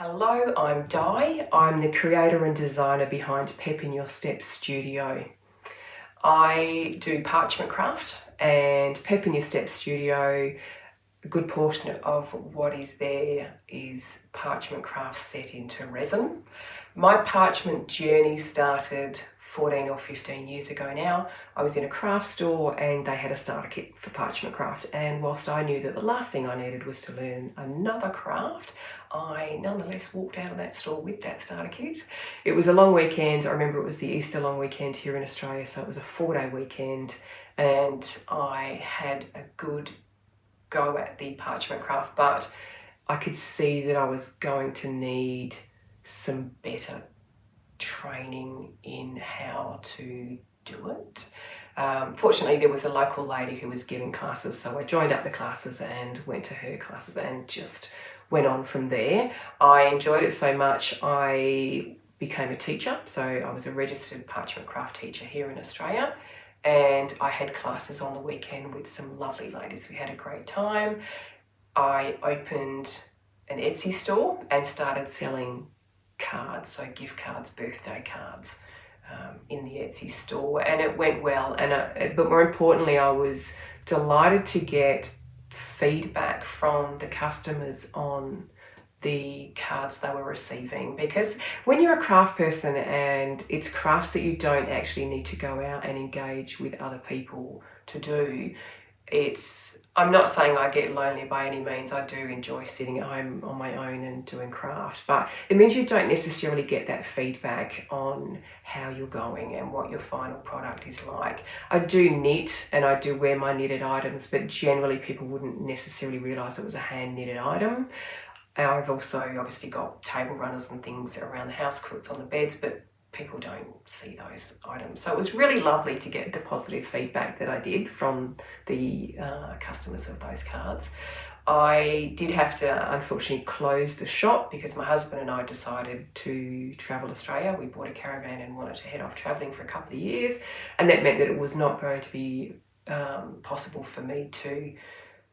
Hello, I'm Di. I'm the creator and designer behind Pep in Your Step Studio. I do parchment craft, and Pep in Your Step Studio, a good portion of what is there is parchment craft set into resin. My parchment journey started 14 or 15 years ago now. I was in a craft store and they had a starter kit for parchment craft, and whilst I knew that the last thing I needed was to learn another craft, I nonetheless walked out of that store with that starter kit. It was a long weekend. I remember it was the Easter long weekend here in Australia, so it was a 4-day weekend, and I had a good go at the parchment craft, but I could see that I was going to need some better training in how to do it. Fortunately, there was a local lady who was giving classes, so I joined up the classes and went to her classes and just went on from there. I enjoyed it so much I became a teacher, so I was a registered parchment craft teacher here in Australia, and I had classes on the weekend with some lovely ladies. We had a great time. I opened an Etsy store and started selling cards, so gift cards, birthday cards, in the Etsy store, and it went well. But more importantly, I was delighted to get feedback from the customers on the cards they were receiving, because when you're a craft person and it's crafts that you don't actually need to go out and engage with other people to do, I'm not saying I get lonely by any means. I do enjoy sitting at home on my own and doing craft, but it means you don't necessarily get that feedback on how you're going and what your final product is like. I do knit and I do wear my knitted items, but generally people wouldn't necessarily realise it was a hand knitted item. I've also obviously got table runners and things around the house, quilts on the beds, but people don't see those items. So it was really lovely to get the positive feedback that I did from the customers of those cards. I did have to unfortunately close the shop because my husband and I decided to travel Australia. We bought a caravan and wanted to head off travelling for a couple of years, and that meant that it was not going to be possible for me to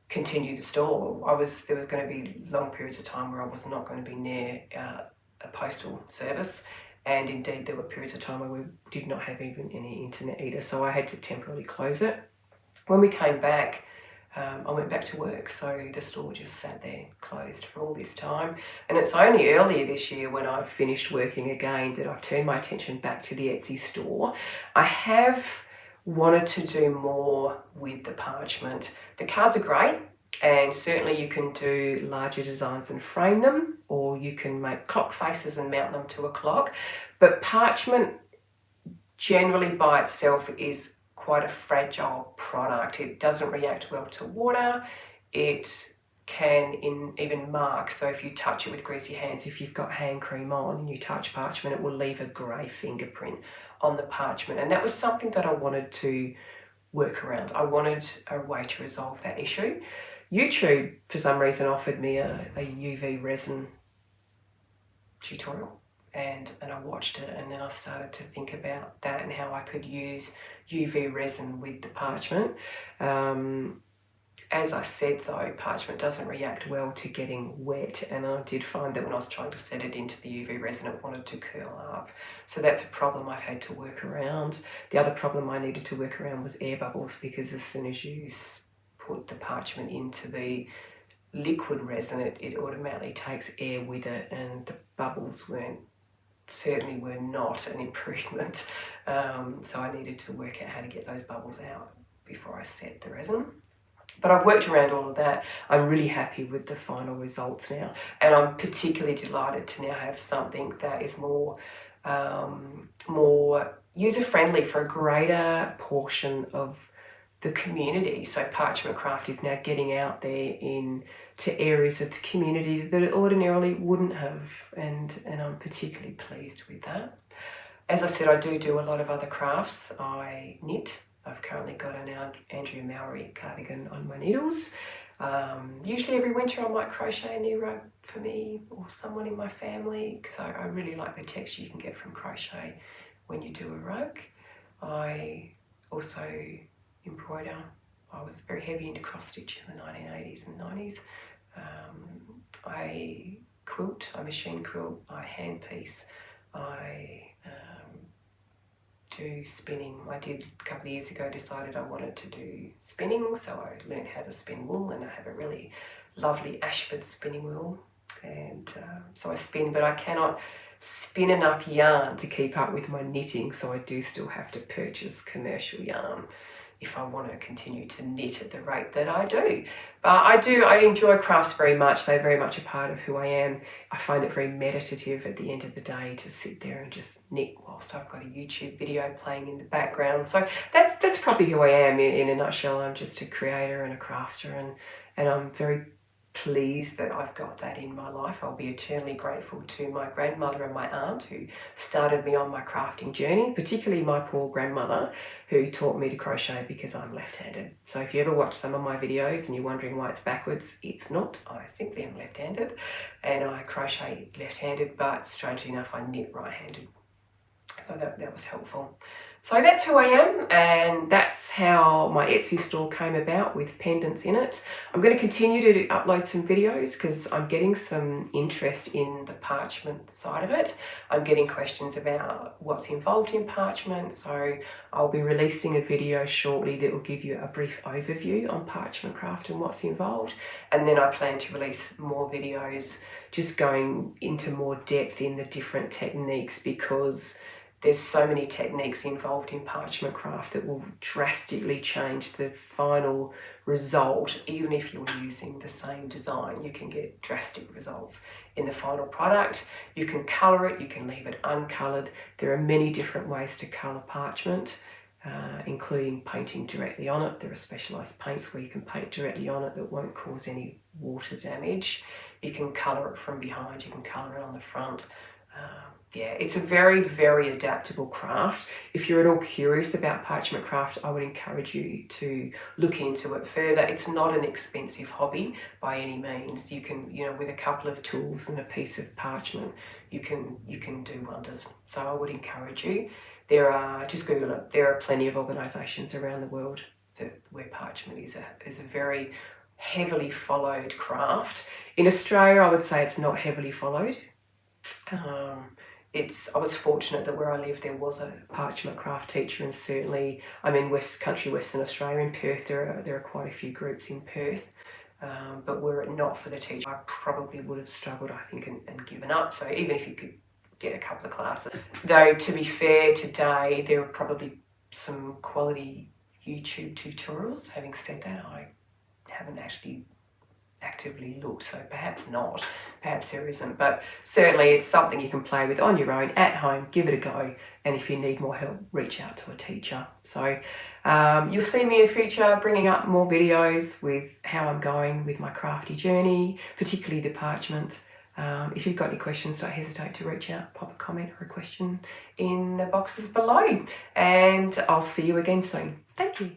continue the store. There was going to be long periods of time where I was not going to be near a postal service, and indeed there were periods of time where we did not have even any internet either, so I had to temporarily close it. When we came back, I went back to work, so the store just sat there closed for all this time, and it's only earlier this year when I've finished working again that I've turned my attention back to the Etsy store. I have wanted to do more with the parchment. The cards are great, and certainly you can do larger designs and frame them, or you can make clock faces and mount them to a clock. But parchment generally by itself is quite a fragile product. It doesn't react well to water. It can even mark. So if you touch it with greasy hands, if you've got hand cream on and you touch parchment, it will leave a grey fingerprint on the parchment. And that was something that I wanted to work around. I wanted a way to resolve that issue. YouTube, for some reason, offered me a UV resin tutorial, and I watched it, and then I started to think about that and how I could use UV resin with the parchment. As I said though, parchment doesn't react well to getting wet, and I did find that when I was trying to set it into the UV resin, it wanted to curl up. So that's a problem I've had to work around. The other problem I needed to work around was air bubbles, because as soon as you put the parchment into the liquid resin, it automatically takes air with it, and the bubbles certainly were not an improvement. So I needed to work out how to get those bubbles out before I set the resin. But I've worked around all of that. I'm really happy with the final results now, and I'm particularly delighted to now have something that is more user-friendly for a greater portion of the community. So Parchment Craft is now getting out there into areas of the community that it ordinarily wouldn't have, and I'm particularly pleased with that. As I said, I do a lot of other crafts. I knit. I've currently got an Andrea Mowry cardigan on my needles. Usually every winter I might crochet a new rug for me or someone in my family, because I really like the texture you can get from crochet when you do a rug. I also embroider. I was very heavy into cross stitch in the 1980s and 90s. I quilt, I machine quilt, I hand piece, I do spinning. I did a couple of years ago, decided I wanted to do spinning, so I learned how to spin wool, and I have a really lovely Ashford spinning wheel, and so I spin, but I cannot spin enough yarn to keep up with my knitting, so I do still have to purchase commercial yarn if I want to continue to knit at the rate that I do. But I enjoy crafts very much. They're very much a part of who I am. I find it very meditative at the end of the day to sit there and just knit whilst I've got a YouTube video playing in the background. So that's probably who I am in a nutshell. I'm just a creator and a crafter, and I'm very pleased that I've got that in my life. I'll be eternally grateful to my grandmother and my aunt who started me on my crafting journey, particularly my poor grandmother who taught me to crochet because I'm left-handed. So if you ever watch some of my videos and you're wondering why it's backwards, it's not. I simply am left-handed and I crochet left-handed, but strangely enough I knit right-handed. So that was helpful. So that's who I am, and that's how my Etsy store came about with pendants in it. I'm going to continue to upload some videos because I'm getting some interest in the parchment side of it. I'm getting questions about what's involved in parchment, so I'll be releasing a video shortly that will give you a brief overview on parchment craft and what's involved, and then I plan to release more videos just going into more depth in the different techniques, because there's so many techniques involved in parchment craft that will drastically change the final result. Even if you're using the same design, you can get drastic results in the final product. You can colour it, you can leave it uncoloured. There are many different ways to colour parchment, including painting directly on it. There are specialised paints where you can paint directly on it that won't cause any water damage. You can colour it from behind, you can colour it on the front. Yeah, it's a very, very adaptable craft. If you're at all curious about parchment craft, I would encourage you to look into it further. It's not an expensive hobby by any means. You can, with a couple of tools and a piece of parchment, you can do wonders. So I would encourage you. Just Google it. There are plenty of organisations around the world where parchment is a very heavily followed craft. In Australia, I would say it's not heavily followed. I was fortunate that where I live there was a parchment craft teacher, and certainly I'm in Western Australia, in Perth. There are quite a few groups in Perth, but were it not for the teacher, I probably would have struggled, I think, and given up. So even if you could get a couple of classes, though, to be fair, today there are probably some quality YouTube tutorials. Having said that, I haven't actually actively looked, so perhaps not, perhaps there isn't, but certainly it's something you can play with on your own at home. Give it a go, and if you need more help, reach out to a teacher. So you'll see me in the future bringing up more videos with how I'm going with my crafty journey, particularly the parchment. If you've got any questions, don't hesitate to reach out, pop a comment or a question in the boxes below, and I'll see you again soon. Thank you.